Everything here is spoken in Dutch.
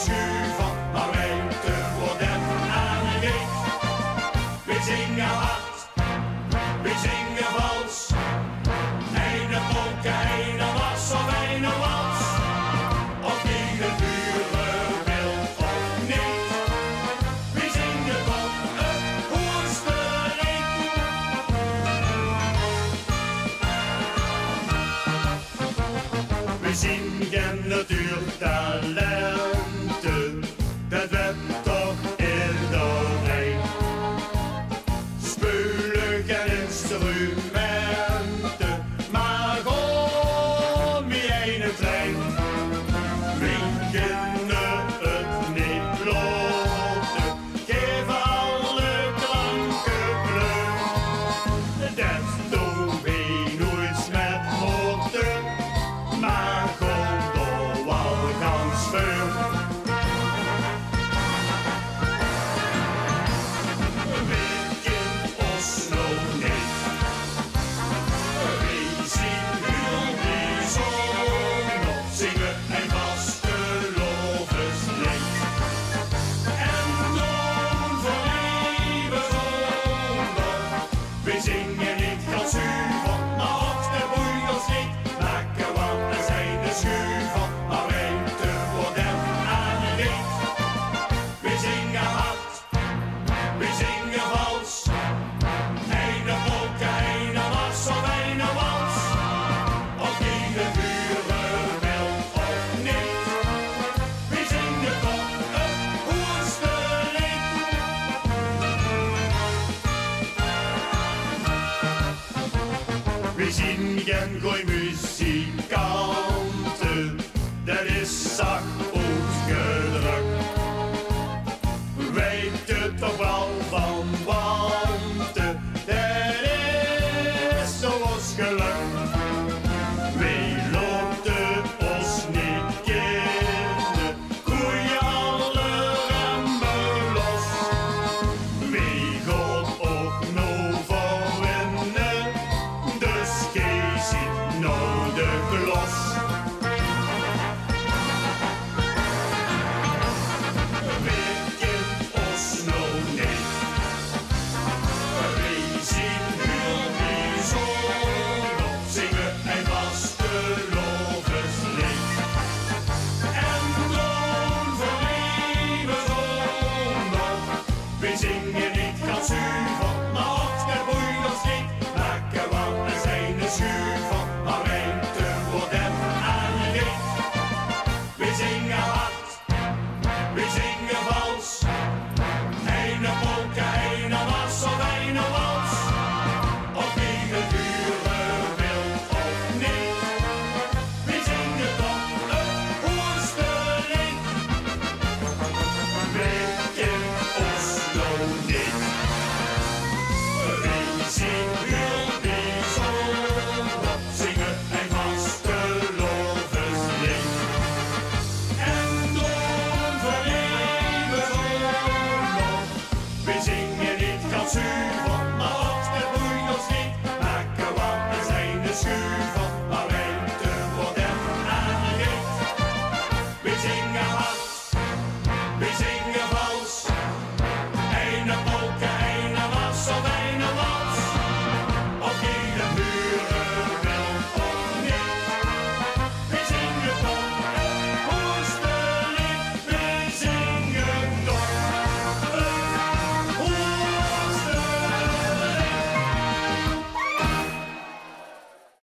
schuur van, maar weten voor dem aan een week. We zingen hard, we zingen vals. Eine polka, eine was of eine wals. Of die de buren wil of niet. We zingen tot het hoerste lied. We zingen natuurtalenten, dat werd toch iedereen. Spullen en instrumenten, maar om je ene trein. We kunnen het niet loten, geef alle klanken kleur. Dat doen we nooit met motor, maar gewoon door al gans veel. We kennen ons nog niet. We zien heel bijzonder, zingen een vastelovenslied. En dan voor eeuwig zonder. We zingen niet ganz zuiver, maar ook de boeiers niet. Lekker want we zijn de schuur van, maar weten voor dem aan een week. We zingen hard, we zingen vals. Eine polka, eine was of eine wals. Of die de buren wil of niet. We zingen tot het hoerste lied. We zingen goeie muzikanten, dat is zacht uitgedrukt. Weet het toch wel van wanten, dat is zoals geluk. We loten ons niet kennen, groeien alle remmen los. We gaan ook nou voor winnen, dus kies het nou de klos. We kennen ons nog niet. We zien heel bijzonder, zingen een vastelovenslied. En dan voor eeuwig zonder. We zingen niet ganz zuiver, maar ook de boeiers niet. Lekker want we zijn de schuur van, maar weten voor dem aan een week. We zingen hard, we zingen vals. Eine polka, eine was of eine wals. Of wie de buren wil of niet. We zingen tot het hoerste lied. We kennen ons nog niet. We zien heel bijzonder, zingen een vastelovenslied. En dan voor eeuwig zonder. We zingen niet ganz zuiver, maar ook de boeiers niet. Lekker want we zijn de schuur van.